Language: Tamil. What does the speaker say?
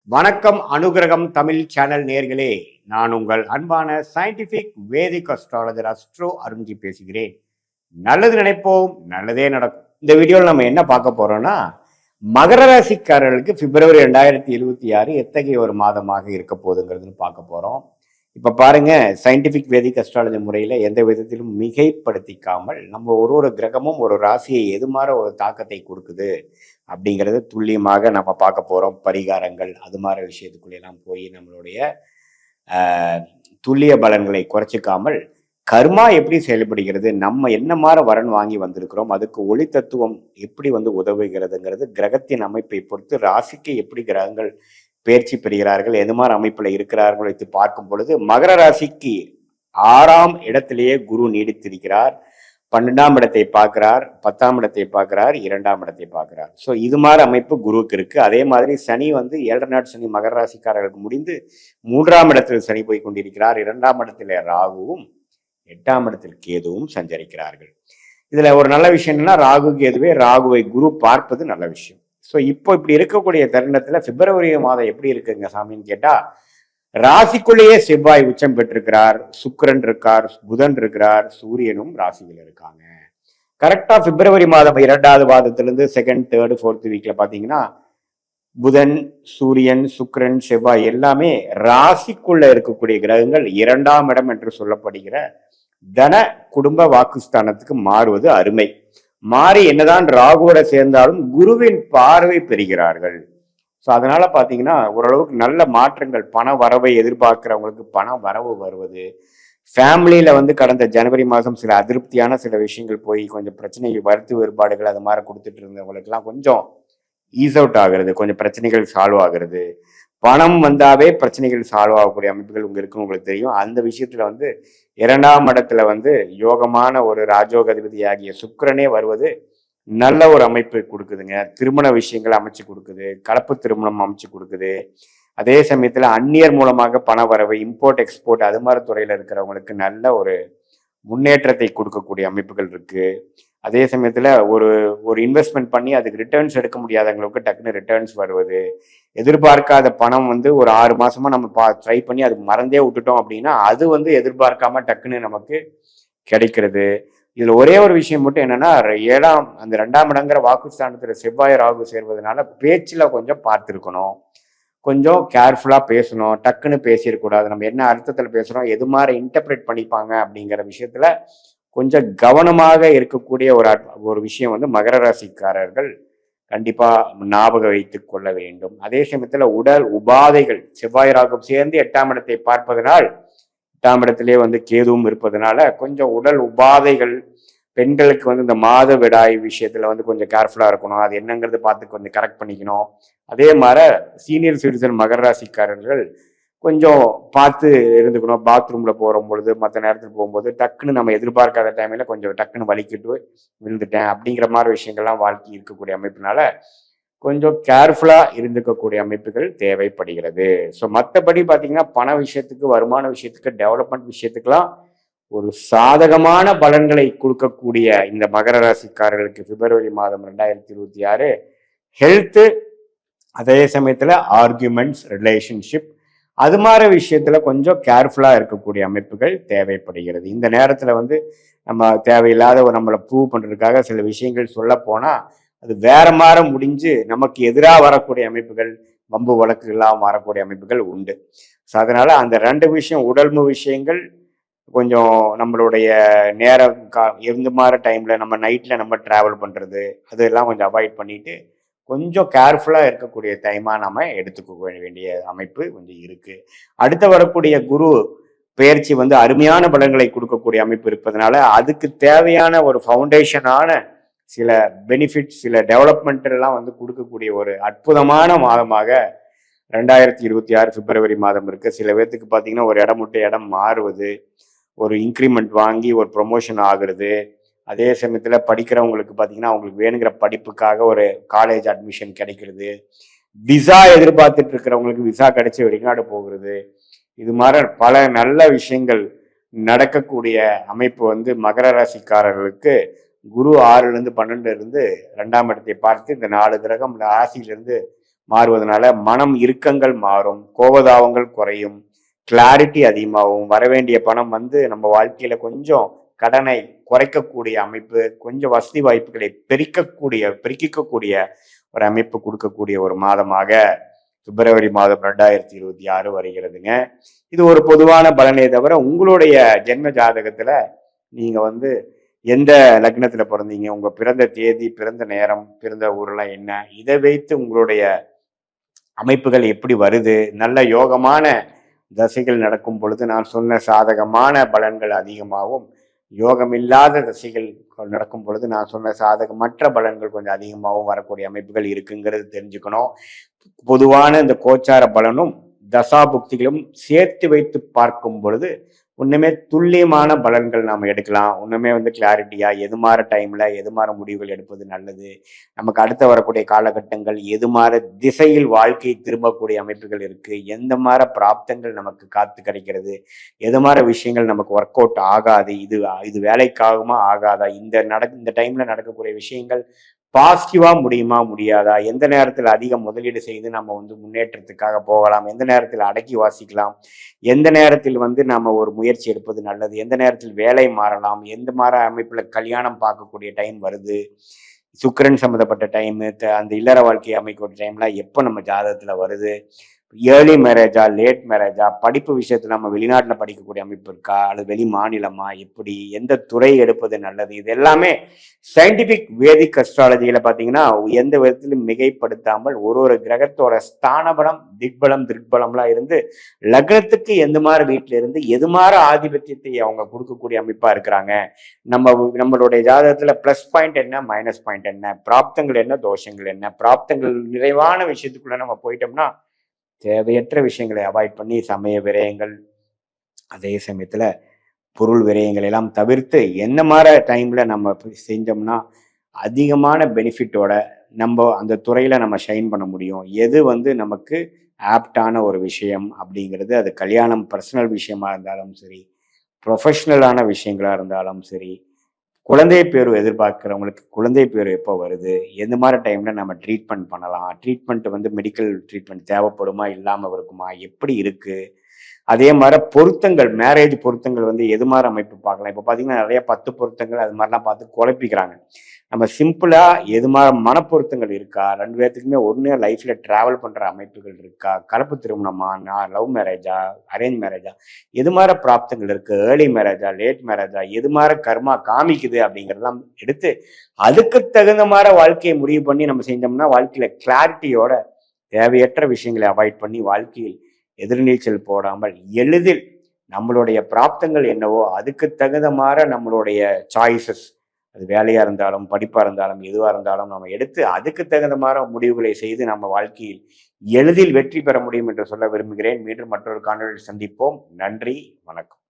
வணக்கம் அனுகிரகம் தமிழ் சேனல் நேர்களே, நான் உங்கள் அன்பான சயின்டிபிக் வேதிக் அஸ்ட்ராலஜர் அஸ்ட்ரோ அருண்ஜி பேசுகிறேன். நல்லது நினைப்போம், நல்லதே நடக்கும். இந்த வீடியோவில் நம்ம என்ன பார்க்க போறோம்னா, மகர ராசிக்காரர்களுக்கு பிப்ரவரி 2026 எத்தகைய ஒரு மாதமாக இருக்க போகுதுங்கிறதுன்னு பார்க்க போறோம். இப்ப பாருங்க, சயின்டிபிக் வேதிக் அஸ்ட்ராலஜி முறையில எந்த விதத்திலும் மிகைப்படுத்திக்காமல் நம்ம ஒரு கிரகமும் ஒரு ராசியை எது மாதிரி ஒரு தாக்கத்தை கொடுக்குது அப்படிங்கிறது துல்லியமாக நம்ம பார்க்க போறோம். பரிகாரங்கள் அது மாதிரி விஷயத்துக்குள்ளெல்லாம் போய் நம்மளுடைய துல்லிய பலன்களை குறைச்சிக்காமல் கர்மா எப்படி செயல்படுகிறது, நம்ம என்ன மாதிரி வரன் வாங்கி வந்திருக்கிறோம், அதுக்கு ஒளி தத்துவம் எப்படி உதவுகிறதுங்கிறது கிரகத்தின் அமைப்பை பொறுத்து ராசிக்கு எப்படி கிரகங்கள் பயிற்சி பெறுகிறார்கள், எது மாதிரி அமைப்புல இருக்கிறார்கள் வைத்து பார்க்கும் பொழுது மகர ராசிக்கு 6ஆம் இடத்திலேயே குரு நீடித்திருக்கிறார். 12ஆம் இடத்தை பார்க்கிறார், 10ஆம் இடத்தை பார்க்கிறார், 2ஆம் இடத்தை பார்க்கிறார். ஸோ இது மாதிரி அமைப்பு குருவுக்கு இருக்கு. அதே மாதிரி சனி 7 நாட் சனி மகர ராசிக்காரர்களுக்கு முடிந்து 3ஆம் இடத்தில் சனி போய் கொண்டிருக்கிறார். 2ஆம் இடத்துல ராகுவும் 8ஆம் இடத்தில் கேதுவும் சஞ்சரிக்கிறார்கள். இதுல ஒரு நல்ல விஷயம் என்னன்னா, ராகு கேதுவே ராகுவை குரு பார்ப்பது நல்ல விஷயம். ஸோ இப்போ இப்படி இருக்கக்கூடிய தருணத்துல பிப்ரவரி மாதம் எப்படி இருக்குங்க சாமின்னு கேட்டா, ராசிக்குள்ளேயே செவ்வாய் உச்சம் பெற்றிருக்கிறார், சுக்கிரன் இருக்கார், புதன் இருக்கிறார், சூரியனும் ராசியில் இருக்காங்க. கரெக்டா பிப்ரவரி மாதம் 2வது வாரத்திலிருந்து 2nd, 3rd, 4th வீக்ல பாத்தீங்கன்னா புதன், சூரியன், சுக்கிரன், செவ்வாய் எல்லாமே ராசிக்குள்ள இருக்கக்கூடிய கிரகங்கள் 2ஆம் இடம் என்று சொல்லப்படுகிற தன குடும்ப வாக்குஸ்தானத்துக்கு மாறுவது அருமை. மாறி என்னதான் ராகுவோட சேர்ந்தாலும் குருவின் பார்வை பெறுகிறார்கள். ஸோ அதனால பார்த்தீங்கன்னா ஓரளவுக்கு நல்ல மாற்றங்கள், பண வரவை எதிர்பார்க்கிறவங்களுக்கு பண வரவு வருவது, ஃபேமிலியில கடந்த ஜனவரி மாதம் சில அதிருப்தியான சில விஷயங்கள் போய் கொஞ்சம் பிரச்சனைகள், கருத்து வேறுபாடுகள் அது மாதிரி கொடுத்துட்டு இருந்தவங்களுக்கெல்லாம் கொஞ்சம் ஈஸ் அவுட் ஆகிறது, கொஞ்சம் பிரச்சனைகள் சால்வ் ஆகிறது. பணம் வந்தாவே பிரச்சனைகள் சால்வ் ஆகக்கூடிய அமைப்புகள் இருக்குன்னு உங்களுக்கு தெரியும். அந்த விஷயத்துல 2ஆம் இடத்துல யோகமான ஒரு ராஜோக அதிபதியாகிய சுக்கிரனே வருவது நல்ல ஒரு அமைப்பு கொடுக்குதுங்க. திருமண விஷயங்கள் அமைச்சு கொடுக்குது, கலப்பு திருமணம் அமைச்சு கொடுக்குது. அதே சமயத்துல அந்நியர் மூலமாக பண வரவு, இம்போர்ட் எக்ஸ்போர்ட் அது மாதிரி துறையில இருக்கிறவங்களுக்கு நல்ல ஒரு முன்னேற்றத்தை கொடுக்கக்கூடிய அமைப்புகள் இருக்கு. அதே சமயத்துல ஒரு இன்வெஸ்ட்மெண்ட் பண்ணி அதுக்கு ரிட்டர்ன்ஸ் எடுக்க முடியாதவங்களுக்கு டக்குன்னு ரிட்டர்ன்ஸ் வருவது, எதிர்பார்க்காத பணம் ஒரு 6 மாசமா நம்ம ட்ரை பண்ணி அது மறந்தே விட்டுட்டோம் அப்படின்னா அது எதிர்பார்க்காம டக்குன்னு நமக்கு கிடைக்கிறது. இதுல ஒரே ஒரு விஷயம் மட்டும் என்னன்னா, 2ஆம் இடங்கிற வாக்குஸ்தானத்துல செவ்வாய் ராகு சேர்வதனால பேச்சுல கொஞ்சம் பார்த்துருக்கணும், கொஞ்சம் கேர்ஃபுல்லா பேசணும். டக்குன்னு பேசிடக்கூடாது. நம்ம என்ன அர்த்தத்துல பேசுறோம், எது மாதிரி இன்டர்பிரேட் பண்ணிப்பாங்க அப்படிங்கிற விஷயத்துல கொஞ்சம் கவனமாக இருக்கக்கூடிய ஒரு விஷயம் மகர ராசிக்காரர்கள் கண்டிப்பா ஞாபகம் வைத்துக் கொள்ள வேண்டும். அதே சமயத்துல உடல் உபாதைகள், செவ்வாய் ராகு சேர்ந்து 8ஆம் இடத்தை பார்ப்பதனால் 8ஆம் இடத்திலே கேதுவும் இருப்பதனால கொஞ்சம் உடல் உபாதைகள், பெண்களுக்கு இந்த மாதவிடாய் விஷயத்துல கொஞ்சம் கேர்ஃபுல்லா இருக்கணும். அது என்னங்கிறது பார்த்து கொஞ்சம் கரெக்ட் பண்ணிக்கணும். அதே மாதிரி சீனியர் சிட்டிசன் மகர ராசிக்காரர்கள் கொஞ்சம் பார்த்து இருந்துக்கணும். பாத்ரூம்ல போகிற பொழுது, மற்ற நேரத்தில் போகும்போது டக்குன்னு நம்ம எதிர்பார்க்காத டைம்ல கொஞ்சம் டக்குன்னு வலிக்கிட்டு விழுந்துட்டேன் அப்படிங்கிற மாதிரி விஷயங்கள்லாம் வாழ்க்கை இருக்கக்கூடிய அமைப்பினால கொஞ்சம் கேர்ஃபுல்லா இருந்துக்கக்கூடிய அமைப்புகள் தேவைப்படுகிறது. ஸோ மற்றபடி பார்த்தீங்கன்னா பண விஷயத்துக்கு, வருமான விஷயத்துக்கு, டெவலப்மெண்ட் விஷயத்துக்கெல்லாம் ஒரு சாதகமான பலன்களை கொடுக்கக்கூடிய இந்த மகர ராசிக்காரர்களுக்கு பிப்ரவரி மாதம் 2026 ஹெல்த்து, அதே சமயத்துல ஆர்கியூமெண்ட்ஸ், ரிலேஷன்ஷிப் அது மாதிரி விஷயத்துல கொஞ்சம் கேர்ஃபுல்லா இருக்கக்கூடிய அமைப்புகள் தேவைப்படுகிறது. இந்த நேரத்துல நம்ம தேவையில்லாத நம்மளை ப்ரூவ் பண்றதுக்காக சில விஷயங்கள் சொல்ல போனா அது வேற மாதிரி முடிஞ்சு நமக்கு எதிராக வரக்கூடிய அமைப்புகள், வம்பு வழக்குகள்லாம் வரக்கூடிய அமைப்புகள் உண்டு. ஸோ அதனால அந்த 2 விஷயம், உடல்மு விஷயங்கள் கொஞ்சம் நம்மளுடைய நேரம் எந்த மாதிரி டைம்ல நம்ம நைட்ல நம்ம டிராவல் பண்றது அதெல்லாம் கொஞ்சம் அவாய்ட் பண்ணிட்டு கொஞ்சம் கேர்ஃபுல்லா இருக்கக்கூடிய டைமா நம்ம எடுத்துக்க வேண்டிய அமைப்பு கொஞ்சம் இருக்கு. அடுத்து வரக்கூடிய குரு பெயர்ச்சி அருமையான பலன்களை கொடுக்கக்கூடிய அமைப்பு இருப்பதனால அதுக்கு தேவையான ஒரு ஃபவுண்டேஷனான சில பெனிஃபிட்ஸ், சில டெவலப்மெண்ட் எல்லாம் கொடுக்கக்கூடிய ஒரு அற்புதமான மாதமாக 2026 பிப்ரவரி மாதம் இருக்கு. சில பேர்த்துக்கு பார்த்தீங்கன்னா ஒரு இடம் விட்டு இடம் மாறுவது, ஒரு இன்க்ரிமெண்ட் வாங்கி ஒரு ப்ரொமோஷன் ஆகுறது. அதே சமயத்தில் படிக்கிறவங்களுக்கு பார்த்தீங்கன்னா அவங்களுக்கு வேணுங்கிற படிப்புக்காக ஒரு காலேஜ் அட்மிஷன் கிடைக்கிறது, விசா எதிர்பார்த்துட்டு இருக்கிறவங்களுக்கு விசா கிடைச்சி வெளிநாடு போகிறது. இது மாதிரி பல நல்ல விஷயங்கள் நடக்கக்கூடிய அமைப்பு மகர ராசிக்காரர்களுக்கு குரு 6லேருந்து 12 2ஆம் இடத்தை பார்த்து இந்த 4 கிரகம் ராசியிலிருந்து மாறுவதனால மனம் இறுக்கங்கள் மாறும், கோபதாபங்கள் குறையும், கிளாரிட்டி அதிகமாகும், வரவேண்டிய பணம் வந்து நம்ம வாழ்க்கையில கொஞ்சம் கடனை குறைக்கக்கூடிய அமைப்பு, கொஞ்சம் வசதி வாய்ப்புகளை பெருக்கிக்கக்கூடிய ஒரு அமைப்பு கொடுக்கக்கூடிய ஒரு மாதமாக பிப்ரவரி மாதம் 2026 வருகிறதுங்க. இது ஒரு பொதுவான பலனே தவிர உங்களுடைய ஜென்ம ஜாதகத்துல நீங்க வந்து எந்த லக்னத்துல பிறந்தீங்க, உங்க பிறந்த தேதி, பிறந்த நேரம், பிறந்த ஊரெல்லாம் என்ன, இதை வைத்து உங்களுடைய அமைப்புகள் எப்படி வருது, நல்ல யோகமான தசைகள் நடக்கும் பொழுது நான் சொன்ன சாதகமான பலன்கள் அதிகமாகவும், யோகமில்லாத தசைகள் நடக்கும் பொழுது நான் சொன்ன சாதகமற்ற பலன்கள் கொஞ்சம் அதிகமாகவும் வரக்கூடிய அமைப்புகள் இருக்குங்கிறது தெரிஞ்சுக்கணும். பொதுவான இந்த கோச்சார பலனும் தசாபுக்திகளும் சேர்த்து வைத்து பார்க்கும் பொழுது ஒண்ணுமே துல்லியமான பலன்கள் நாம் எடுக்கலாம். ஒண்ணுமே வந்து கிளாரிட்டியா எது மாற டைம்ல எது மாற முடிவுகள் எடுப்பது நல்லது, நமக்கு அடுத்த வரக்கூடிய காலகட்டங்கள் எது மாற திசையில் வாழ்க்கை திரும்பக்கூடிய அமைப்புகள் இருக்கு, எந்த மாற பிராப்தங்கள் நமக்கு காத்து கிடைக்கிறது, எது மாற விஷயங்கள் நமக்கு ஒர்க் அவுட் ஆகாது, இது வேலைக்காகுமா ஆகாதா, இந்த டைம்ல நடக்கக்கூடிய விஷயங்கள் பாசிட்டிவா முடியுமா முடியாதா, எந்த நேரத்தில் அதிக முதலீடு செய்து நம்ம வந்து முன்னேற்றத்துக்காக போகலாம், எந்த நேரத்தில் அடக்கி வாசிக்கலாம், எந்த நேரத்தில் வந்து நம்ம ஒரு முயற்சி எடுப்பது நல்லது, எந்த நேரத்தில் வேலை மாறலாம், எந்த மாதிரி அமைப்புல கல்யாணம் பார்க்கக்கூடிய டைம் வருது, சுக்கிரன் சம்மந்தப்பட்ட டைம், அந்த இல்லற வாழ்க்கையை அமைக்கக்கூடிய டைம்லாம் எப்போ நம்ம ஜாதகத்துல வருது, ஏர்லி மேரேஜா லேட் மேரேஜா, படிப்பு விஷயத்துல நம்ம வெளிநாட்டில் படிக்கக்கூடிய அமைப்பு இருக்கா அல்லது வெளி மாநிலமா, எப்படி எந்த துறை எடுப்பது நல்லது, இது எல்லாமே சயின்டிபிக் வேதிக் அஸ்ட்ராலஜியில பாத்தீங்கன்னா எந்த விதத்திலும் மிகைப்படுத்தாமல் ஒரு கிரகத்தோட ஸ்தான பலம், திக்பலம், திருட்பலம்லாம் இருந்து லக்னத்துக்கு எந்த மாதிரி வீட்டுல இருந்து எது மாதிரி ஆதிபத்தியத்தை அவங்க கொடுக்கக்கூடிய அமைப்பா இருக்கிறாங்க, நம்மளுடைய ஜாதகத்துல பிளஸ் பாயிண்ட் என்ன, மைனஸ் பாயிண்ட் என்ன, பிராப்தங்கள் என்ன, தோஷங்கள் என்ன, பிராப்தங்கள் நிறைவான விஷயத்துக்குள்ள நம்ம போயிட்டோம்னா தேவையற்ற விஷயங்களை அவாய்ட் பண்ணி சமய விரயங்கள், அதே சமயத்துல பொருள் விரயங்கள் எல்லாம் தவிர்த்து என்ன மாதிரி டைம்ல நம்ம செஞ்சோம்னா அதிகமான பெனிஃபிட்டோட நம்ம அந்த துறையில நம்ம ஷைன் பண்ண முடியும், எது வந்து நமக்கு ஆப்டான ஒரு விஷயம் அப்படிங்கிறது, அது கல்யாணம் பர்சனல் விஷயமா இருந்தாலும் சரி, ப்ரொஃபஷனலான விஷயங்களா இருந்தாலும் சரி, குழந்தை பேர் எதிர்பார்க்கிறவங்களுக்கு குழந்தை பேர் எப்போ வருது, எந்த மாதிரி டைம்ல நம்ம ட்ரீட்மெண்ட் பண்ணலாம், ட்ரீட்மெண்ட் வந்து மெடிக்கல் ட்ரீட்மெண்ட் தேவைப்படுமா இல்லாம இருக்குமா, எப்படி இருக்கு, அதே மாதிரி பொருத்தங்கள், மேரேஜ் பொருத்தங்கள் வந்து எது மாதிரி அமைப்பு பார்க்கலாம். இப்போ பார்த்தீங்கன்னா நிறைய 10 பொருத்தங்கள் அது மாதிரிலாம் பார்த்து குழப்பிக்கிறாங்க. நம்ம சிம்பிளா எது மாதிரி மனப்பொருத்தங்கள் இருக்கா, 2 பேர்த்துக்குமே ஒன்று லைஃப்ல டிராவல் பண்ற அமைப்புகள் இருக்கா, கலப்பு திருமணமா, லவ் மேரேஜா, அரேஞ்ச் மேரேஜா, எது மாதிரி பிராப்தங்கள் இருக்கு, ஏர்லி மேரேஜா லேட் மேரேஜா, எது மாதிரி கர்மா காமிக்குது அப்படிங்கிறதெல்லாம் எடுத்து அதுக்கு தகுந்த மாதிரி வாழ்க்கையை முடிவு பண்ணி நம்ம செஞ்சோம்னா வாழ்க்கையில கிளாரிட்டியோட தேவையற்ற விஷயங்களை அவாய்ட் பண்ணி வாழ்க்கையில் எதிர்நீச்சல் போடாமல் எளிதில் நம்மளுடைய பிராப்தங்கள் என்னவோ அதுக்கு தகுந்த மாதிரி நம்மளுடைய சாய்ஸஸ், அது வேலையா இருந்தாலும் படிப்பா இருந்தாலும் எதுவா இருந்தாலும் நம்ம எடுத்து அதுக்கு தகுந்த மாதிரி முடிவுகளை செய்து நம்ம வாழ்க்கையில் எளிதில் வெற்றி பெற முடியும் என்று சொல்ல விரும்புகிறேன். மீண்டும் மற்றொரு காணொலியில் சந்திப்போம். நன்றி, வணக்கம்.